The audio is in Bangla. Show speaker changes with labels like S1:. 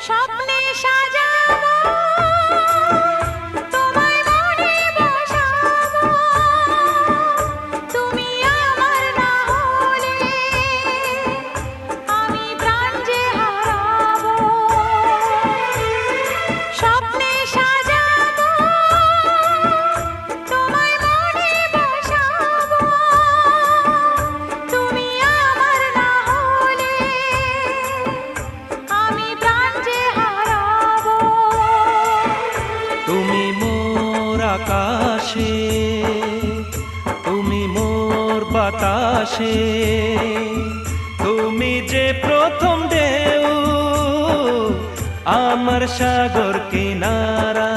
S1: স্বপ্নে সাজাবো তোমায় মনে বসাবো, তুমি আমার না হলে আমি প্রাণ যে হারাবো। স্বপ্নে সাজাবো তোমায় মনে বসাবো, তুমি আমার না হলে আমি প্রাণ যে হারাবো।
S2: তুমি মোর আকাশে, তুমি মোর বাতাসে, তুমি যে প্রথম ঢেউ আমার সাগর কিনারা।